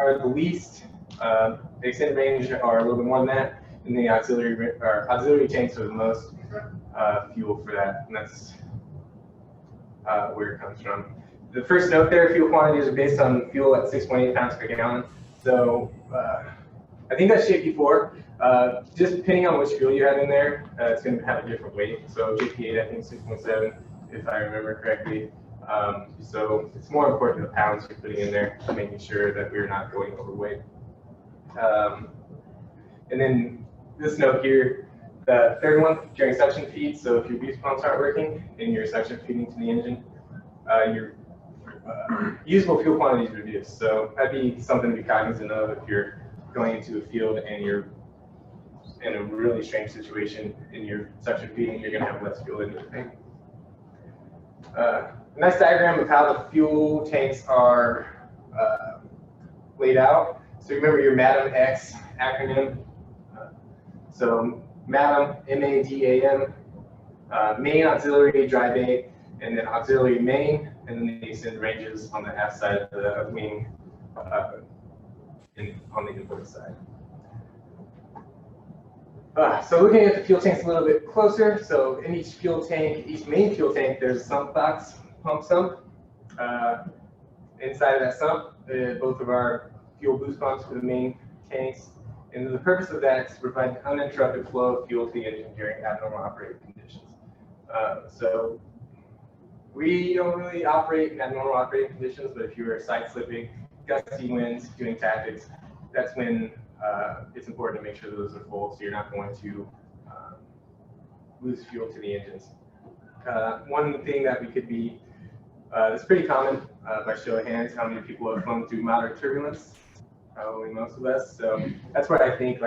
are the least. The extended range are a little bit more than that, and the auxiliary tanks are the most fuel for that, and that's where it comes from. The first note there, fuel quantities are based on fuel at 6.8 pounds per gallon. So I think that's JP4. Just depending on which fuel you have in there, it's going to have a different weight. So JP8, I think 6.7, if I remember correctly. So it's more important the pounds you're putting in there, making sure that we're not going overweight. And then this note here, the third one, during suction feed. So if your boost pumps aren't working and you're suction feeding to the engine, your usable fuel quantity is reduced. So that'd be something to be cognizant of if you're going into a field and you're in a really strange situation and you're suction feeding, you're going to have less fuel in your tank. A nice diagram of how the fuel tanks are laid out. So remember your MADAM-X acronym. So MADAM, M-A-D-A-M, main, auxiliary, dry bay, and then auxiliary main, and then the extended ranges on the aft side of the wing on the input side. So looking at the fuel tanks a little bit closer, so in each fuel tank, each main fuel tank, there's a sump box, pump sump. Inside of that sump, both of our fuel boost pumps for the main tanks. And the purpose of that is to provide uninterrupted flow of fuel to the engine during abnormal operating conditions. So we don't really operate in abnormal operating conditions, but if you were side slipping, gusty winds, doing tactics, that's when it's important to make sure those are full, so you're not going to lose fuel to the engines. One thing that we could be, it's pretty common, by show of hands, how many people have flown through moderate turbulence. Probably most of us. So that's where I think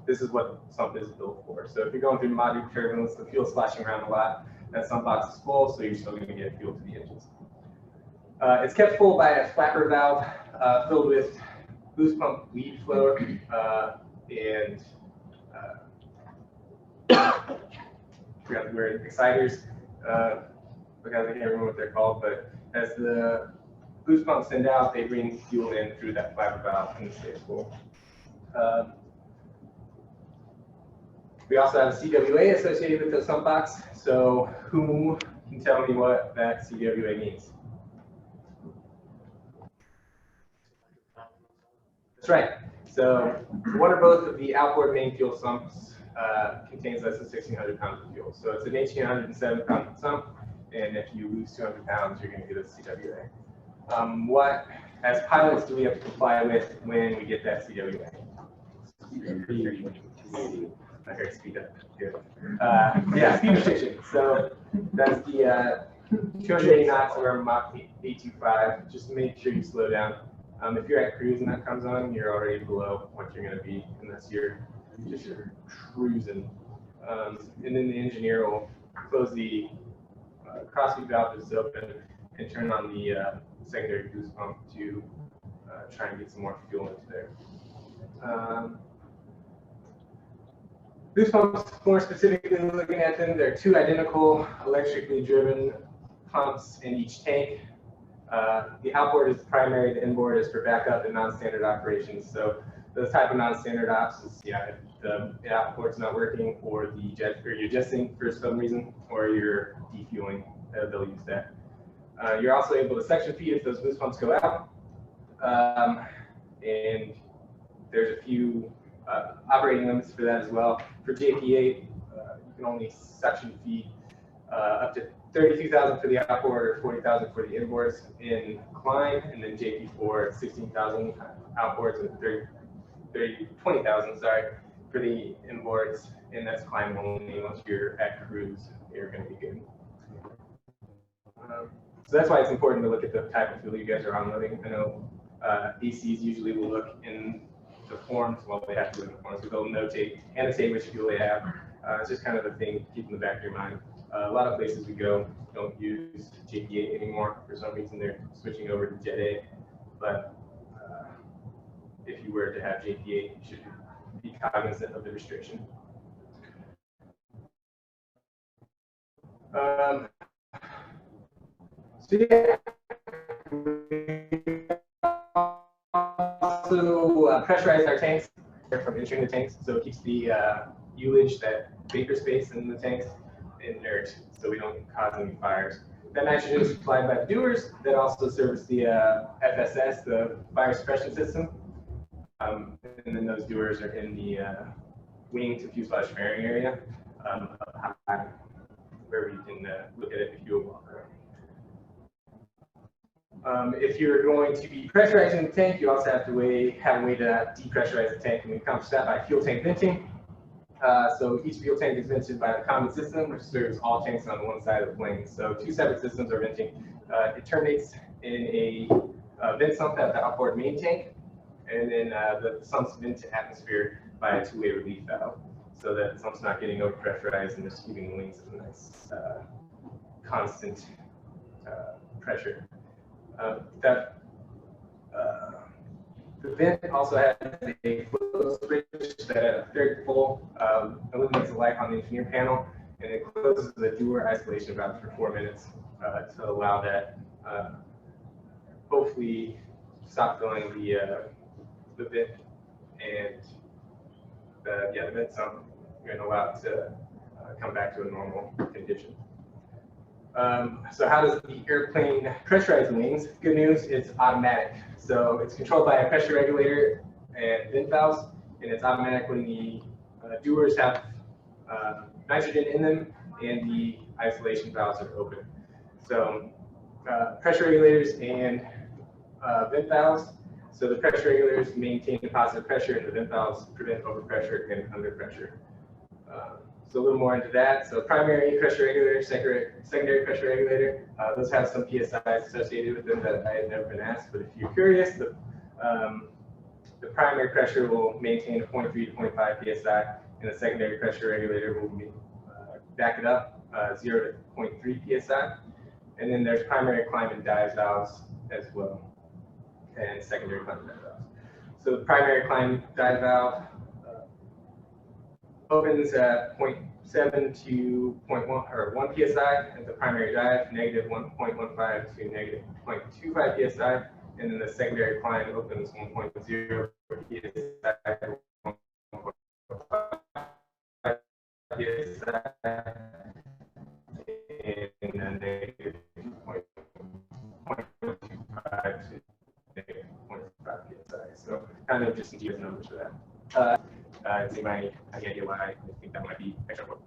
this is what sump is built for. So if you're going through moderate turbulence, the fuel's splashing around a lot, that sump box is full, so you're still going to get fuel to the engines. It's kept full by a flapper valve filled with boost pump lead flow and forgot the word, exciters, because I can't remember what they're called, but as the boost pumps send out, they bring fuel in through that flapper valve and it stays full. We also have a CWA associated with the sump box. So who can tell me what that CWA means? That's right. So one or both of the outboard main fuel sumps contains less than 1,600 pounds of fuel. So it's an 1,807 pound sump, and if you lose 200 pounds, you're going to get a CWA. What, as pilots, do we have to comply with when we get that CWA? Okay, speed up. Good. Yeah, speed restriction. So that's the 280 knots of our Mach 825. Just make sure you slow down. If you're at cruise and that comes on, you're already below what you're going to be, unless you're just cruising. And then the engineer will close the crossfeed valve that's open and turn on the secondary boost pump to try and get some more fuel into there. Boost pumps, more specifically looking at them, there are two identical electrically driven pumps in each tank. The outboard is the primary, the inboard is for backup and non-standard operations. So those type of non-standard ops is, if the outboard's not working, or you're adjusting for some reason, or you're defueling, they'll use that. You're also able to section feed if those boost pumps go out. And there's a few operating limits for that as well. For JP8, you can only section feed up to 32,000 for the outboard or 40,000 for the inboards in climb, and then JP4 16,000 outboards and 20,000, for the inboards, and that's climb only. Once you're at cruise, you're going to be good. So that's why it's important to look at the type of fuel you guys are unloading. I know ACs usually will look in the forms, well, they have to look in the forms, but they'll annotate which fuel they have. It's just kind of a thing to keep in the back of your mind. A lot of places we go don't use JP8 anymore. For some reason, they're switching over to Jet A. But if you were to have JP8, you should be cognizant of the restriction. So yeah, pressurize our tanks from entering the tanks, so it keeps the ullage, that vapor space in the tanks, inert, so we don't cause any fires. That nitrogen is supplied by the dewars that also serves the FSS, the fire suppression system. And then those dewars are in the wing to fuselage fairing area, up high, where we can look at it if you walk around. If you're going to be pressurizing the tank, you also have a way to depressurize the tank, and we accomplish that by fuel tank venting. So each fuel tank is vented by the common system, which serves all tanks on one side of the plane. So two separate systems are venting. It terminates in a vent sump at the outboard main tank, and then the sumps vent to atmosphere by a two-way relief valve, so that the sump's not getting overpressurized and just keeping the wings at a nice constant pressure. The vent also has a flow switch that at a third pull eliminates the light on the engineer panel, and it closes the dewar isolation valve for 4 minutes to allow that hopefully stop filling the vent and the vent sump and allow it to come back to a normal condition. So how does the airplane pressurize the wings? Good news, it's automatic. So it's controlled by a pressure regulator and vent valves, and it's automatic when the dewars have nitrogen in them and the isolation valves are open. So pressure regulators and vent valves. So the pressure regulators maintain a positive pressure, and the vent valves prevent overpressure and underpressure. So a little more into that. So primary pressure regulator, secondary pressure regulator, those have some PSIs associated with them that I had never been asked, but if you're curious, the primary pressure will maintain a 0.3 to 0.5 PSI, and the secondary pressure regulator will back it up 0 to 0.3 PSI. And then there's primary climb and dive valves as well, and secondary climb and dive valves. So the primary climb dive valve opens at 0.7 to 0.1 or 1 psi at the primary dive, negative 1.15 to negative 0.25 psi, and then the secondary climb opens 1.0 psi to 1.5 psi, and then negative 0.25 to negative 0.5 psi. So kind of just use numbers for that. Does anybody have any idea why I think that might be extra work?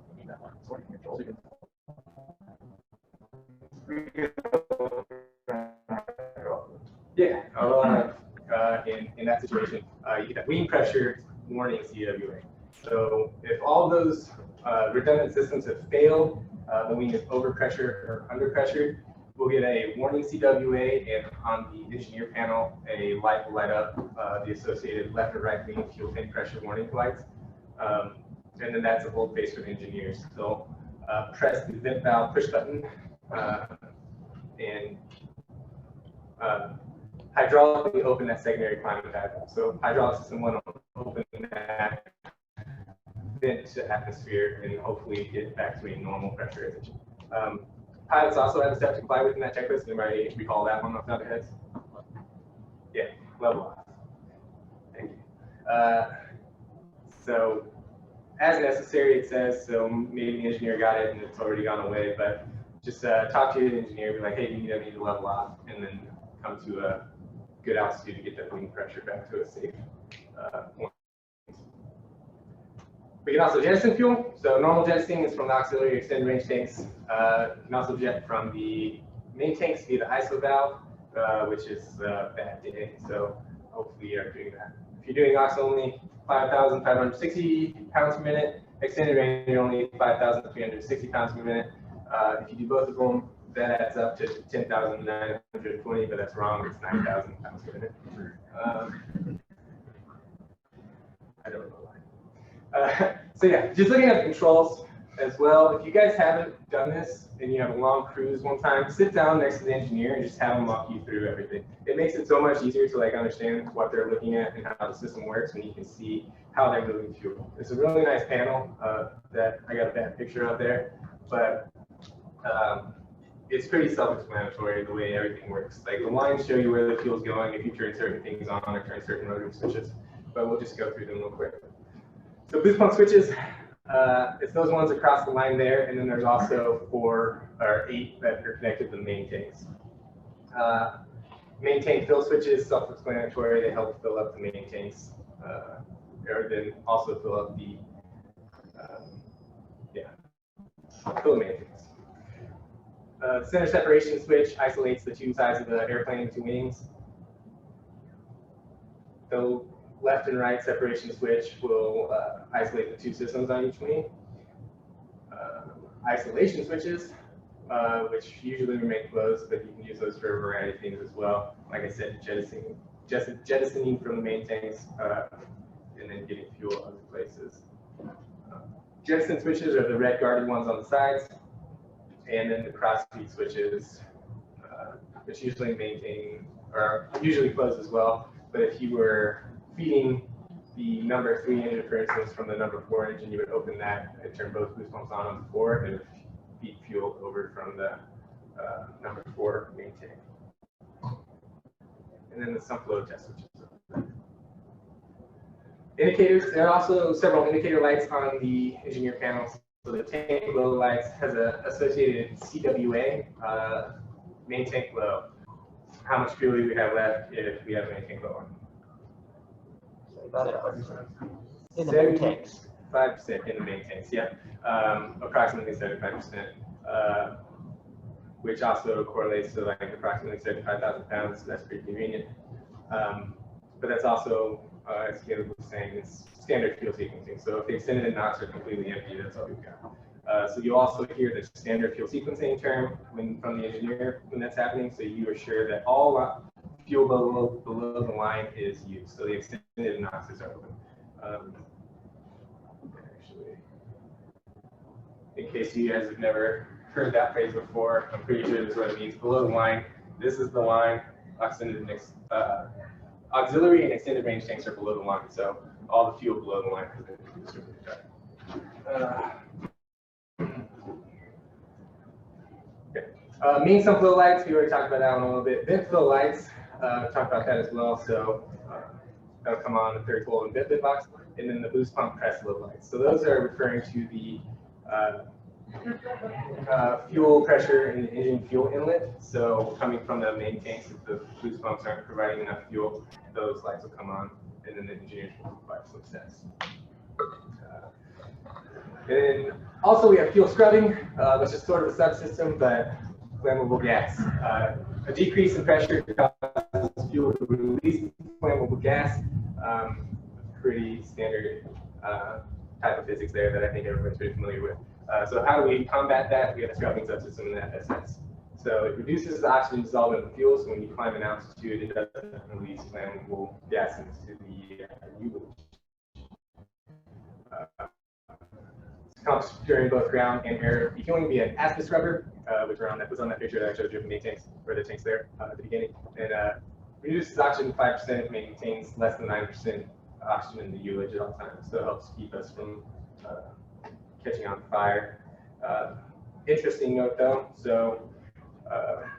Yeah, in that situation, you get that wing pressure warning CWA. So if all those redundant systems have failed, the wing is overpressure or underpressured, we'll get a warning CWA, and on the engineer panel, a light will light up the associated left or right wing fuel tank pressure warning lights. And then that's a bold face for the engineers. They'll press the vent valve push button and hydraulically open that secondary climb and dive valve. So hydraulic system one will open that vent to atmosphere and hopefully get back to a normal pressurization. Pilots also have a step to comply with in that checklist. Anybody recall that one off the top of their heads? Yeah, level off. Thank you. So as necessary, it says, so maybe the engineer got it and it's already gone away, but just talk to your engineer, be like, hey, you need to level off, and then come to a good altitude to get that wing pressure back to a safe point. We can also jettison fuel. So normal jettisoning is from the auxiliary extended range tanks. You can also jet from the main tanks via the ISO valve, which is a bad day. So hopefully you're doing that. If you're doing aux only, 5,560 pounds per minute. Extended range only 5,360 pounds per minute. If you do both of them, that adds up to 10,920, but that's wrong. It's 9,000 pounds per minute. I don't know why. So yeah, just looking at the controls as well. If you guys haven't done this and you have a long cruise one time, sit down next to the engineer and just have them walk you through everything. It makes it so much easier to like understand what they're looking at and how the system works when you can see how they're moving fuel. It's a really nice panel that I got a bad picture of there, but it's pretty self-explanatory the way everything works. Like the lines show you where the fuel's going if you turn certain things on or turn certain rotary switches. but we'll just go through them real quick. So boost pump switches, it's those ones across the line there, and then there's also 4 or 8 that are connected to the main tanks. Main tank fill switches, self-explanatory, they help fill up the main tanks, or then also fill up the, fill the main tanks. The center separation switch isolates the 2 sides of the airplane into wings. The left and right separation switch will isolate the 2 systems on each wing. Isolation switches, which usually remain closed, but you can use those for a variety of things as well. Like I said, jettisoning from the main tanks and then getting fuel other places. Jettison switches are the red guarded ones on the sides, and then the cross-feed switches, which usually maintain or usually close as well. But if you were feeding the number 3 engine, for instance, from the number 4 engine, you would open that and turn both boost pumps on the 4, and it would feed fuel over from the number 4 main tank. And then the sump flow test switches. Indicators, there are also several indicator lights on the engineer panels. So the tank low lights has an associated CWA, main tank low. How much fuel do we have left if we have main tank low on? In the main tanks. 5% in the main tanks, yeah. Approximately 75%, which also correlates to like approximately 75,000 pounds. So that's pretty convenient. But that's also, as Caleb was saying, it's standard fuel sequencing. So if the extended and NOx are completely empty, that's all we've got. So you also hear the standard fuel sequencing term from the engineer when that's happening. So you assure that all fuel below the line is used. So the extended and NOxes are open. Actually, in case you guys have never heard that phrase before, I'm pretty sure this is what it means. Below the line, this is the line. Auxiliary and extended range tanks are below the line, so all the fuel below the line has been distributed. Okay. Main sump flow lights, we already talked about that one a little bit. Vent flow lights, talked about that as well. So that'll come on the 3rd coil and vent box, and then the boost pump press load lights. So those are referring to the fuel pressure in the engine fuel inlet. So coming from the main tanks, if the boost pumps aren't providing enough fuel, those lights will come on, and then the engineers will provide some tests. And also we have fuel scrubbing, which is sort of a subsystem, but flammable gas. A decrease in pressure causes fuel to release flammable gas. Pretty standard type of physics there that I think everyone's pretty familiar with. So how do we combat that? We have a scrubbing subsystem in that essence. So it reduces the oxygen dissolvent in the fuel, so when you climb an altitude, it doesn't release flammable gas into the utilage. It's accomplished during both ground and air refueling via an ASPIS scrubber, which was on that picture that I showed you of the main tanks, or the tanks there at the beginning. And reduces oxygen 5%, maintains less than 9% oxygen in the utilage at all times, so it helps keep us from catching on fire. Interesting note though, so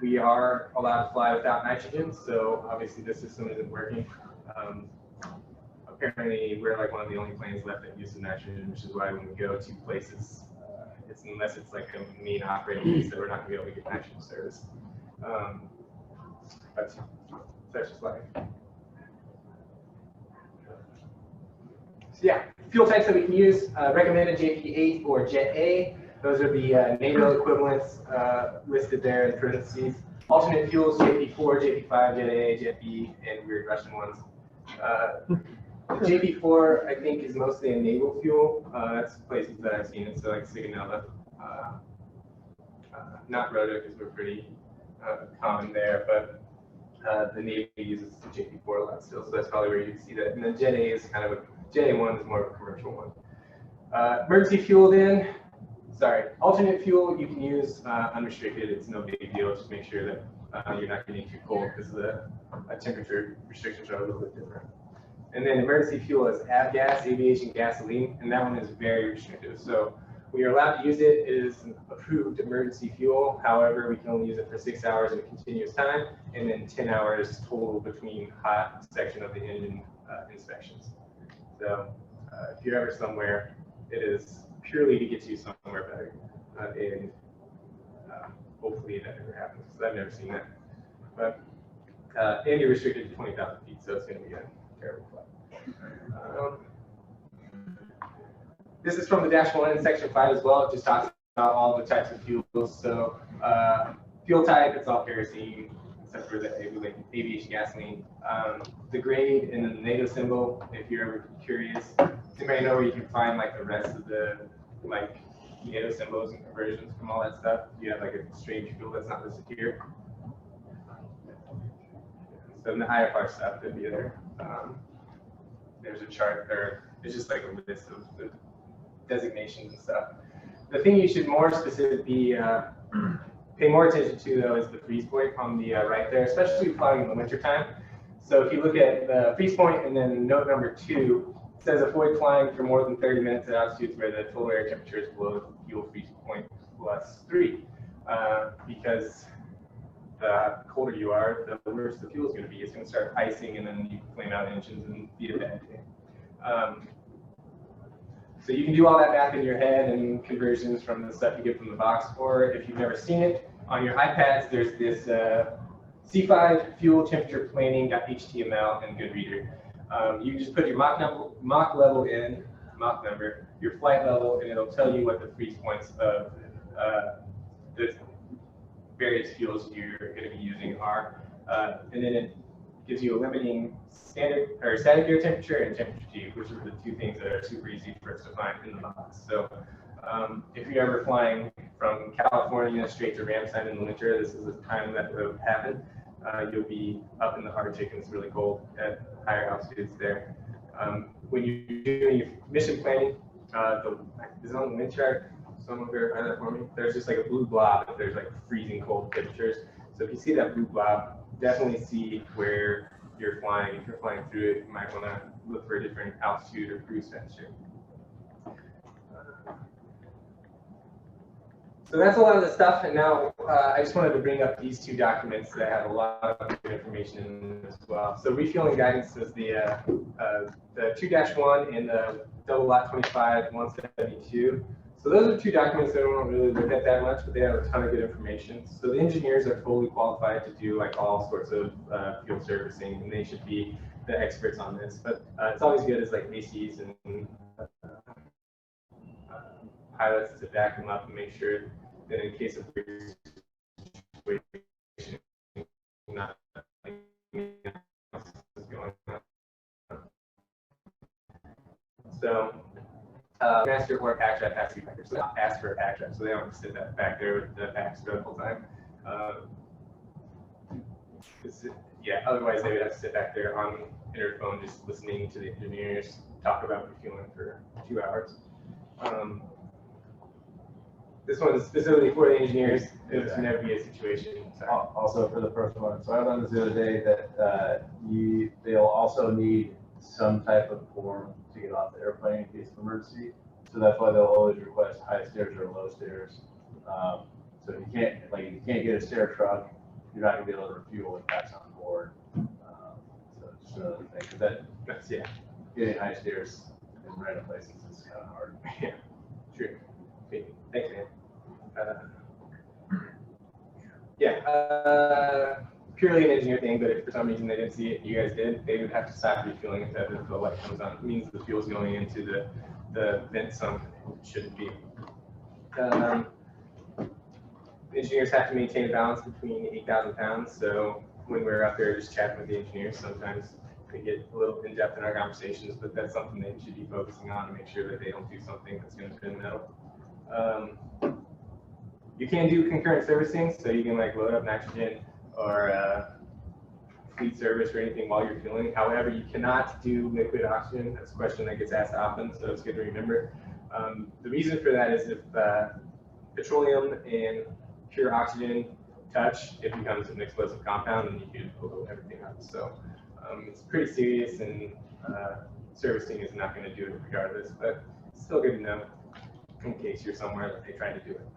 we are allowed to fly without nitrogen, so obviously this system isn't working. Apparently we're like one of the only planes left that uses nitrogen, which is why when we go to places, unless it's like a main operating base, that we're not going to be able to get nitrogen service. But that's just life. So yeah, fuel types that we can use, recommended JP8 or Jet A. Those are the NATO equivalents listed there in parentheses. Alternate fuels, JP4, JP5, Jet A, Jet B, and weird Russian ones. The JP4, I think, is mostly a naval fuel. That's places that I've seen it, so like Sigonella. Not Rota, because we're pretty common there, but the Navy uses the JP4 a lot still, so that's probably where you see that. And then Jet A is kind of Jet A1 is more of a commercial one. Emergency fuel then, alternate fuel you can use unrestricted. It's no big deal. Just make sure that you're not getting too cold because the temperature restrictions are a little bit different. And then emergency fuel is avgas, aviation gasoline, and that one is very restrictive. So We are allowed to use it. It is an approved emergency fuel. However, we can only use it for 6 hours at a continuous time, and then 10 hours total between hot section of the engine inspections. So if you're ever somewhere, it is purely to get you somewhere better. And hopefully that never happens, because I've never seen that. But and you're restricted to 20,000 feet, so it's going to be a terrible flight. This is from the Dash 1 in Section 5 as well. It just talks about all the types of fuels. So fuel type, it's all kerosene, except for the aviation gasoline. The grade and then the NATO symbol, if you're ever curious. You may know where you can find like the rest of the like NATO symbols and conversions from all that stuff. You have like a strange fuel that's not listed here. So in the IFR stuff, it'd be there. There's a chart, or it's just like a list of the designations and stuff. The thing you should more specifically pay more attention to, though, is the freeze point on the right there, especially flying in the wintertime. So if you look at the freeze point and then note number 2, it says avoid flying for more than 30 minutes at altitudes where the total air temperature is below the fuel freeze point +3, because the colder you are, the worse the fuel is going to be. It's going to start icing, and then you can flame out engines and be a bad day. So you can do all that math in your head and conversions from the stuff you get from the box, or if you've never seen it, on your iPads, there's this C5 fuel temperature planning.html and good reader. You can just put your Mach level in, Mach number, your flight level, and it'll tell you what the freeze points of the various fuels you're going to be using are. And then it gives you a limiting standard or static air temperature and temperature G, which are the 2 things that are super easy for us to find in the box. So if you're ever flying from California straight to Ramstein in the winter, this is the time that would happen. You'll be up in the Arctic and it's really cold at higher altitudes there. When you're doing your mission planning, is it on the wind chart? Someone verify that for me. There's just like a blue blob if there's like freezing cold temperatures. So if you see that blue blob, definitely see where you're flying. If you're flying through it, you might want to look for a different altitude or cruise temperature. So that's a lot of the stuff, and now I just wanted to bring up these 2 documents that have a lot of good information in them as well. So refueling guidance is the 2-1 and the double lot 25-172. So those are 2 documents that I don't really look at that much, but they have a ton of good information. So the engineers are totally qualified to do like all sorts of fuel servicing, and they should be the experts on this. But it's always good as like ACs and pilots to back them up and make sure that in case of situation, not going on. So master or pack trap has to be back there. So they don't ask for a pack trap, so they don't sit that back there with the packs the whole time. Yeah, otherwise they would have to sit back there on interphone just listening to the engineers talk about refueling for 2 hours. This one is specifically for the engineers. It would never be a situation. Sorry. Also for the first one. So I learned this the other day that they'll also need some type of form to get off the airplane in case of emergency. So that's why they'll always request high stairs or low stairs. So if you can't get a stair truck, you're not gonna be able to refuel if that's on board. So it's just another thing, because that's getting high stairs in random places is kind of hard. Yeah, true. Okay. Thanks, man. Purely an engineer thing, but if for some reason they didn't see it, you guys did, they would have to stop refueling if the light comes on. It means the fuel's going into the vent sump. It shouldn't be. Engineers have to maintain a balance between 8,000 pounds. So when we're up there just chatting with the engineers, sometimes we get a little in-depth in our conversations, but that's something they should be focusing on to make sure that they don't do something that's going to spin metal. You can do concurrent servicing, so you can like load up nitrogen or fleet service or anything while you're fueling. However, you cannot do liquid oxygen. That's a question that gets asked often, so it's good to remember. The reason for that is if petroleum and pure oxygen touch, it becomes an explosive compound and you can blow everything up. So it's pretty serious, and servicing is not going to do it regardless, but it's still good to know. in case you're somewhere that they tried to do it.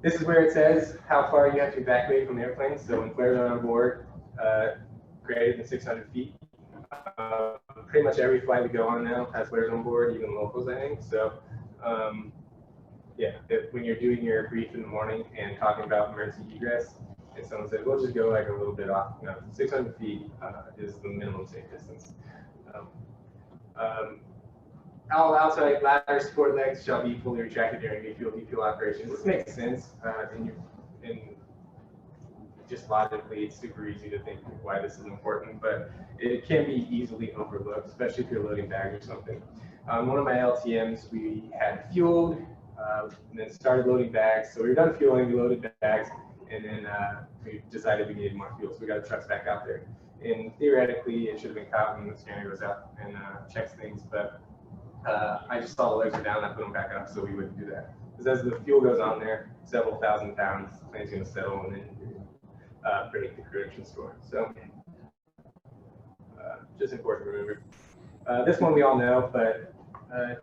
This is where it says how far you have to evacuate from the airplane. So when flares are on board, greater than 600 feet. Pretty much every flight we go on now has flares on board, even locals, I think. So yeah, when you're doing your brief in the morning and talking about emergency egress, and someone said, we'll just go like a little bit off, 600 feet is the minimum safe distance. All outside ladder support legs shall be fully retracted during defuel operations. This makes sense, and just logically, it's super easy to think why this is important, but it can be easily overlooked, especially if you're loading bags or something. One of my LTMs, we had fueled, and then started loading bags. So we were done fueling, we loaded bags, and then we decided we needed more fuel, so we got the trucks back out there. And theoretically, it should have been caught when the scanner goes out and checks things, but I just saw the legs were down, I put them back up, so we wouldn't do that. Because as the fuel goes on there, several thousand pounds, the plane's going to settle and then break the correction score. So just important to remember. This one we all know, but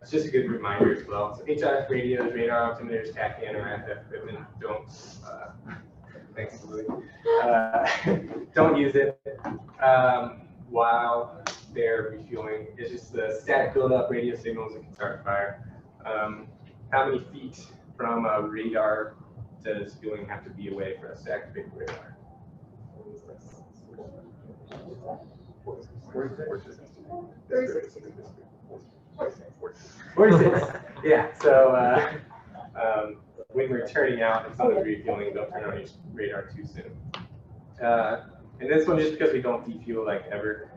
it's just a good reminder as well. So HIF radios, radar altimeters, tachyon, or AFF equipment, don't, thanks, Lily, don't use it while they're refueling. It's just the static buildup radio signals that can start a fire. How many feet from a radar does fueling have to be away for us to activate the radar? 46. Yeah, so when we're turning out and someone's refueling, don't turn on your radar too soon. And this one, just because we don't defuel like ever,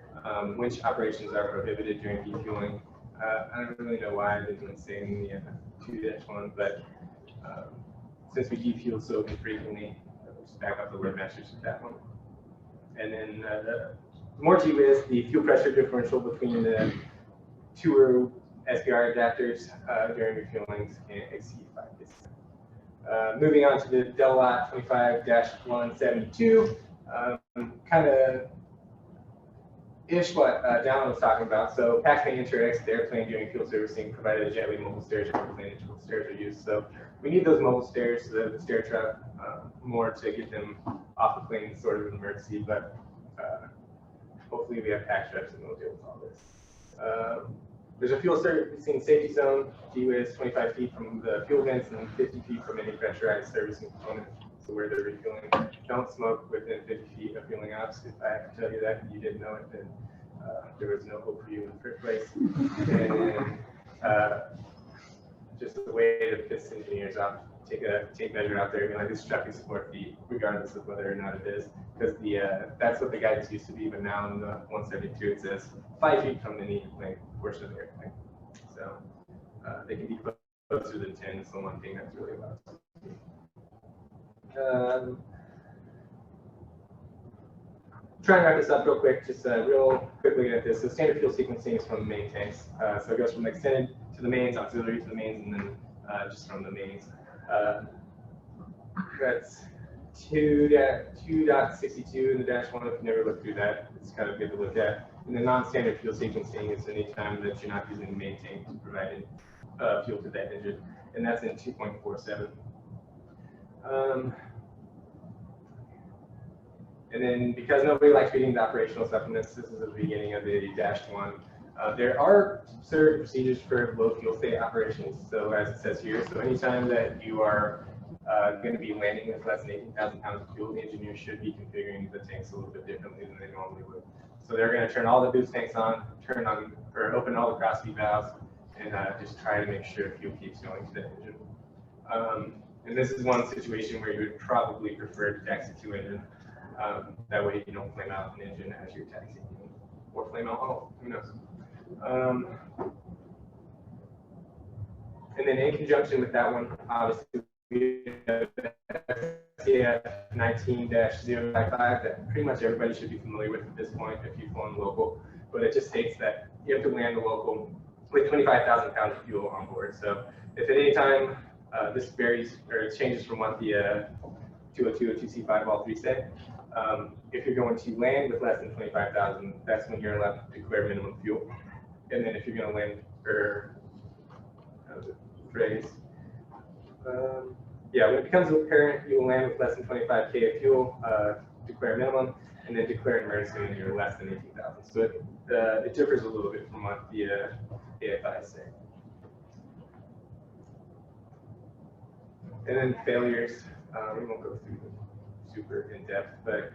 winch operations are prohibited during defueling. I don't really know why I didn't say in the 2-1, but since we defuel so infrequently, just back up the word message to that one. And then the more G is the fuel pressure differential between the two SPR adapters during refueling can exceed 5%. Moving on to the Delot 25-172, kind of ish what Dallin was talking about. So Pac-Man Inter-X, the airplane during fuel servicing, provided a jetway mobile stairs for airplane and stairs are used. So we need those mobile stairs, the stair truck, more to get them off the plane, sort of an emergency, but hopefully we have pack straps and we'll deal with all this. There's a fuel servicing safety zone, GWIS 25 feet from the fuel vents and 50 feet from any pressurized servicing component. So where they're refueling, don't smoke within 50 feet of fueling ops. If I have to tell you that and you didn't know it, then there was no hope for you in the first place. And then just a way to piss engineers off, take measure out there and be like, this truck is 4 feet, regardless of whether or not it is. Because that's what the guidance used to be, but now in the 172 it says 5 feet from the knee length portion of the airplane. So they can be closer than 10 is the one thing that's really allowed. Try and wrap this up real quick, just real quick looking at this. So standard fuel sequencing is from the main tanks. So it goes from the extended to the mains, auxiliary to the mains, and then just from the mains. That's 2.62 in the -1. If you never looked through that, it's kind of good to look at. And the non-standard fuel sequencing is any time that you're not using the main tank to provide fuel to that engine, and that's in 2.47. And then because nobody likes reading the operational supplements, this is the beginning of the -1. There are certain procedures for low fuel state operations. So as it says here, so anytime that you are going to be landing with less than 18,000 pounds of fuel, the engineer should be configuring the tanks a little bit differently than they normally would. So they're going to turn all the boost tanks on, open all the cross feed valves, and just try to make sure fuel keeps going to the engine. And this is one situation where you would probably prefer to taxi to engine. That way you don't flame out an engine as you're taxiing, or flame out all, who knows. And then in conjunction with that one, obviously, we have SCF 19-055 that pretty much everybody should be familiar with at this point if you've flown local. But it just states that you have to land the local with 25,000 pounds of fuel on board. So if at any time this varies or it changes from what the 202 and 2C5 all three say, if you're going to land with less than 25,000, that's when you're allowed to declare minimum fuel. And then if you're going to land, or the phrase. Yeah, when it becomes apparent you will land with less than 25K of fuel, declare minimum, and then declare emergency when you're less than 18,000. So it differs a little bit from what the AFI is saying. And then failures, we won't go through them super in depth, but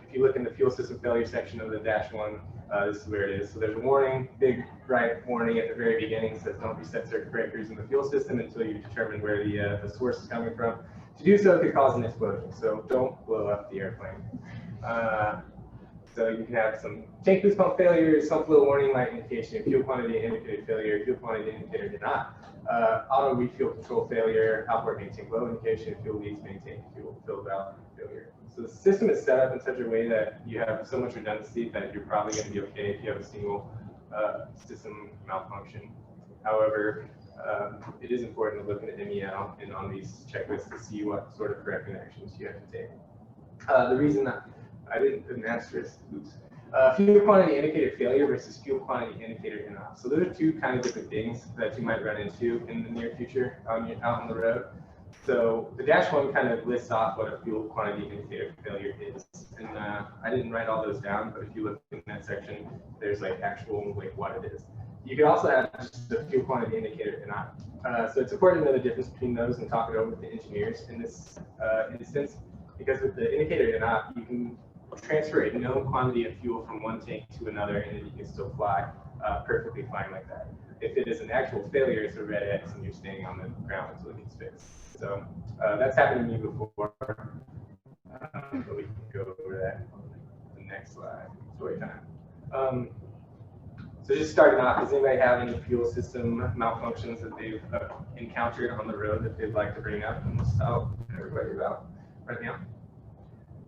if you look in the fuel system failure section of the -1, this is where it is. So there's a warning, big bright warning at the very beginning, says don't reset circuit breakers in the fuel system until you determine where the source is coming from. To do so could cause an explosion, so don't blow up the airplane. So you can have some tank boost pump failures, some flow warning light indication, fuel quantity indicator failure, fuel quantity indicator did not. Auto refuel control failure, outboard main tank low indication, fuel leaks, main tank fuel fill valve failure. So the system is set up in such a way that you have so much redundancy that you're probably going to be okay if you have a single system malfunction. However, it is important to look at MEL and on these checklists to see what sort of corrective actions you have to take. The reason that I didn't put an asterisk, oops. Fuel quantity indicator failure versus fuel quantity indicator inoff. So those are two kind of different things that you might run into in the near future out on the road. So the -1 kind of lists off what a fuel quantity indicator failure is. And I didn't write all those down, but if you look in that section, there's like actual like what it is. You can also have just the fuel quantity indicator inoff. So it's important to know the difference between those and talk it over with the engineers in this instance, because with the indicator inoff, you can transfer a known quantity of fuel from one tank to another, and then you can still fly perfectly fine like that. If it is an actual failure, it's a red X, and you're staying on the ground until it gets fixed. So that's happened to me before. But we can go over that on the next slide. Story time. So just starting off, does anybody have any fuel system malfunctions that they've encountered on the road that they'd like to bring up? And we'll tell everybody about right now.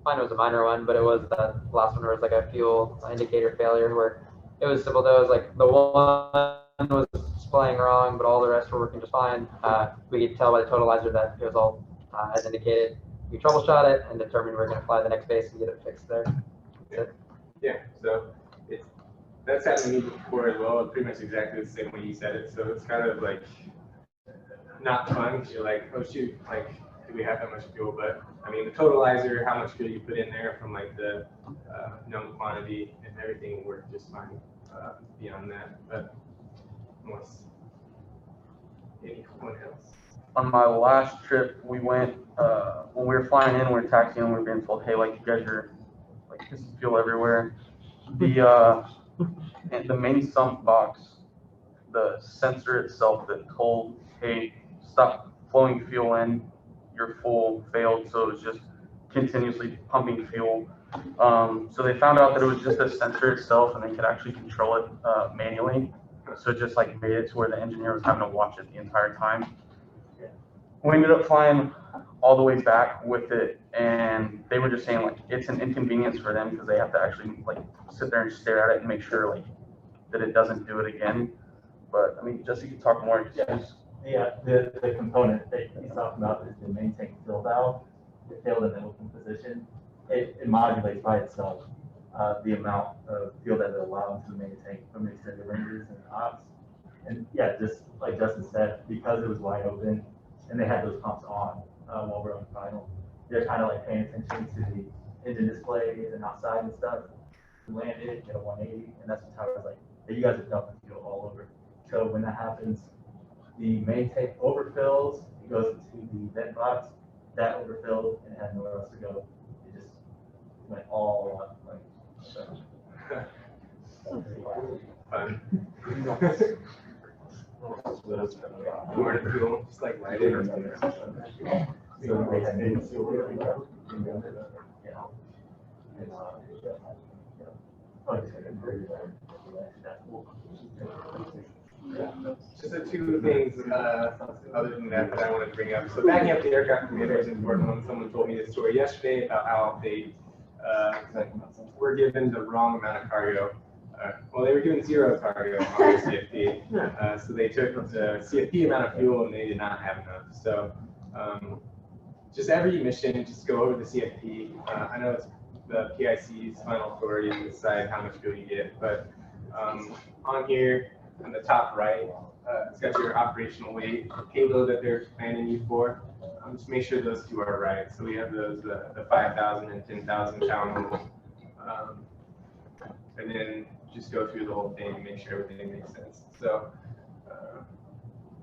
Mine was a minor one, but it was the last one where it was like a fuel indicator failure where it was simple though. It was like the one was displaying wrong, but all the rest were working just fine. We could tell by the totalizer that it was all as indicated. We troubleshot it and determined we were going to fly the next base and get it fixed there. Yeah, so that's happened to me before as well. Pretty much exactly the same way you said it. So it's kind of like not fun because you're like, oh shoot, like, do we have that much fuel? But I mean, the totalizer, how much fuel you put in there from like the known quantity and everything worked just fine beyond that. But unless anyone else. On my last trip, we went, when we were flying in, we were taxiing, we were being told, hey, like, you guys are, like, this is fuel everywhere. The main sump box, the sensor itself that told, hey, stop flowing fuel in, you're full, failed, so it was just continuously pumping fuel. So they found out that it was just the sensor itself, and they could actually control it manually. So it just like made it to where the engineer was having to watch it the entire time. We ended up flying all the way back with it, and they were just saying like it's an inconvenience for them because they have to actually like sit there and stare at it and make sure like that it doesn't do it again. But I mean, Jesse, you can talk more. Yeah, the component that he's talking about is the main tank fill valve. It failed in the open position. It modulates by itself the amount of fuel that it allows to the main tank from the extended ranges and ops. And yeah, just like Justin said, because it was wide open and they had those pumps on while we're on final, they're kind of like paying attention to the engine display and outside and stuff. We landed at a 180, and that's how I was like, hey, you guys are dumping fuel all over. So when that happens, the main tank overfills, it goes into the vent box, that overfilled and had nowhere else to go. It just went all up, like, so. Fun. More to fuel, just like light it or something. So they had new fuel. Just the two things other than that I wanted to bring up. So backing up the aircraft commander is important. When someone told me this story yesterday about how they were given the wrong amount of cargo. Well, they were given 0 cargo on their CFP. So they took the CFP amount of fuel and they did not have enough. So just every mission, just go over the CFP. I know it's the PIC's final authority to decide how much fuel you get, but on here, on the top right, it's got your operational weight, payload that they're planning you for. Just make sure those two are right. So we have those, the 5,000 and 10,000 pound rules. And then just go through the whole thing and make sure everything makes sense. So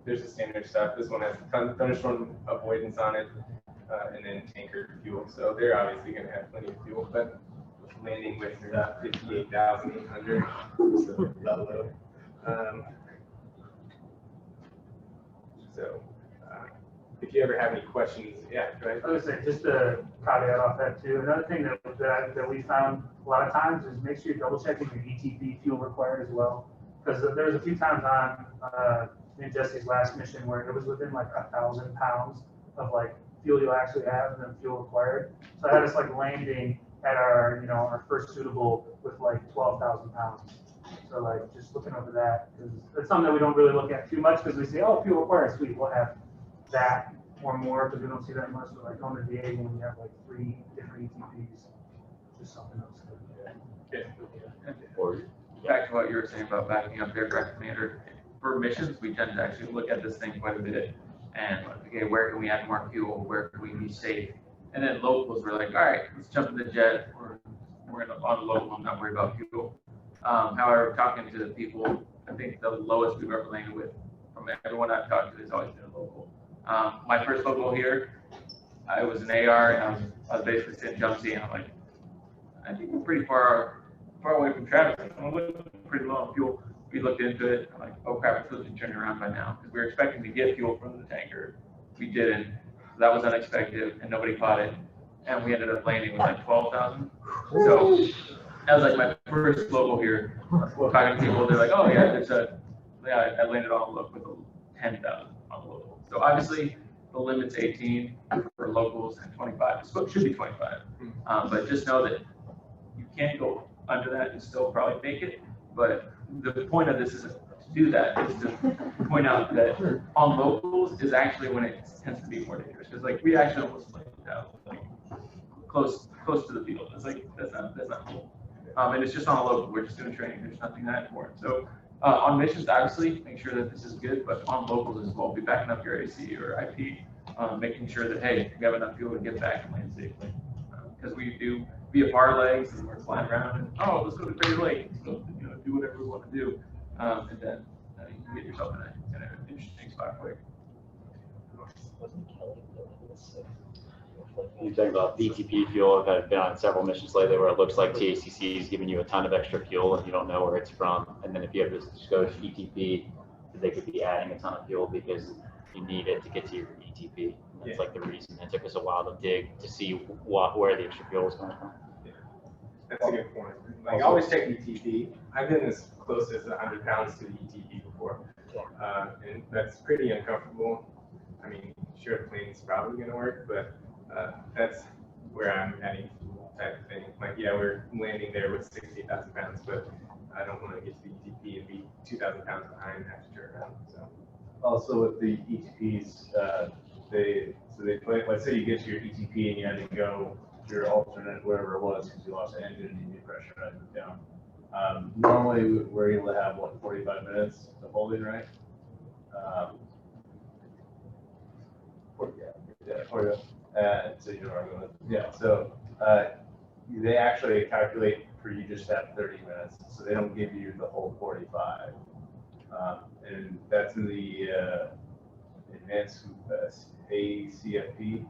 there's the standard stuff. This one has thunderstorm avoidance on it, and then tanker fuel. So they're obviously going to have plenty of fuel, but landing with 58,800, so about low. If you ever have any questions, yeah, go ahead. I would say, just to caveat off that too, another thing that we found a lot of times is make sure you're double checking your ETP fuel required as well. Because there was a few times on in Jesse's last mission where it was within like 1,000 pounds of like fuel you'll actually have and then fuel required. So I had us like landing at our, our first suitable with like 12,000 pounds. So like just looking over that, because it's something that we don't really look at too much because we say, oh, fuel required, sweet, we'll have that or more, because we don't see that much. So like on the VA when we have like 3 different ETPs, just something else. Or back to what you were saying about backing up aircraft commander. For missions, we tend to actually look at this thing quite a bit and like, okay, where can we add more fuel? Where can we be safe? And then locals were like, all right, let's jump in the jet. We're on local, I'm not worried about fuel. However, talking to the people, I think the lowest we've ever landed with from everyone I've talked to has always been a local. My first local here, I was an AR and I was basically sitting jump seat, and I'm like, I think we're pretty far away from traffic. I'm looking pretty low on fuel. We looked into it. I'm like, oh crap, it's supposed to be turning around by now. Because we were expecting to get fuel from the tanker. We didn't. So that was unexpected and nobody caught it. And we ended up landing with like 12,000. So that was like my first local here. Talking to people, they're like, oh yeah, I landed on a local with 10,000 on the local. So obviously the limit's 18 for locals and 25. It should be 25. But just know that you can't go under that and still probably make it. But the point of this is to do that is to point out that on locals is actually when it tends to be more dangerous. Because like we actually almost landed out like close to the field. It's like that's not cool. And it's just on a local. We're just doing training. There's nothing that important. So on missions, obviously, make sure that this is good. But on locals as well, be backing up your AC or IP, making sure that hey, you have enough fuel to get back and land safely. Because we do VFR legs and we're flying around and oh, let's go to Crater Lake. So do whatever we want to do, and then you can get yourself in an interesting spot for you. You're talking about ETP fuel. I've been on several missions lately where it looks like TACC is giving you a ton of extra fuel and you don't know where it's from. And then if you have this Scotia ETP, they could be adding a ton of fuel because you need it to get to your ETP. That's like the reason. It took us a while to dig to see where the extra fuel was coming from. Yeah. That's a good point. Like always check ETP. I've been as close as 100 pounds to the ETP before, and that's pretty uncomfortable. I mean, sure, the plane's probably going to work, but that's where I'm adding fuel type of thing. Like, yeah, we're landing there with 60,000 pounds, but I don't want to get to the ETP and be 2,000 pounds behind and have to turn around. So. Also with the ETPs, they play, let's say you get to your ETP and you had to go to your alternate, wherever it was, because you lost the engine and you need pressure down. Normally we're able to have, what, 45 minutes of holding, right? So you know where I'm going. Yeah, so they actually calculate for you just have 30 minutes, so they don't give you the whole 45. And that's in the advanced ACFP.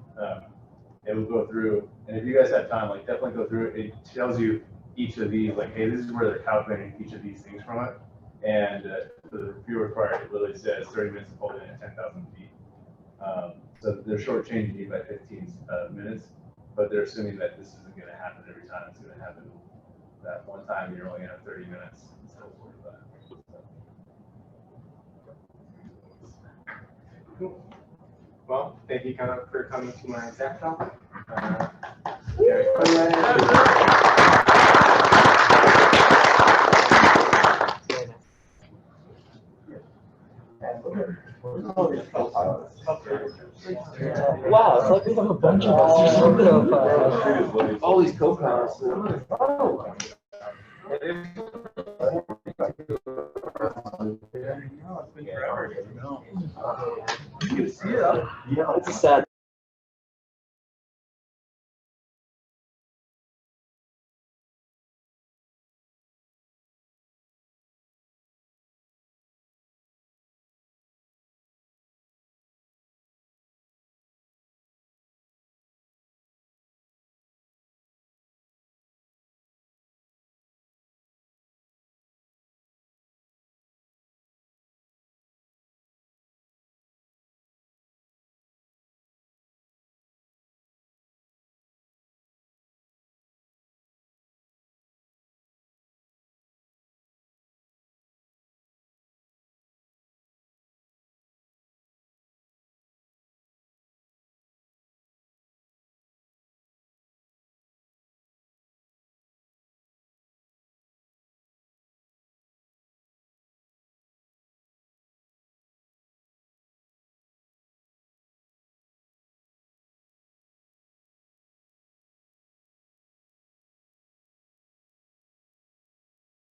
It will go through, and if you guys have time, like definitely go through it. It tells you each of these, like, hey, this is where they're calculating each of these things from it. And the fuel required, it literally says 30 minutes of holding at 10,000 feet. So they're shortchanging you by 15 minutes, but they're assuming that this isn't going to happen every time. It's going to happen that one time. You're only going to have 30 minutes instead of 45. Cool. Well, thank you for coming to my staff talk. Wow, it's like we have a bunch of us. All these co-pilots.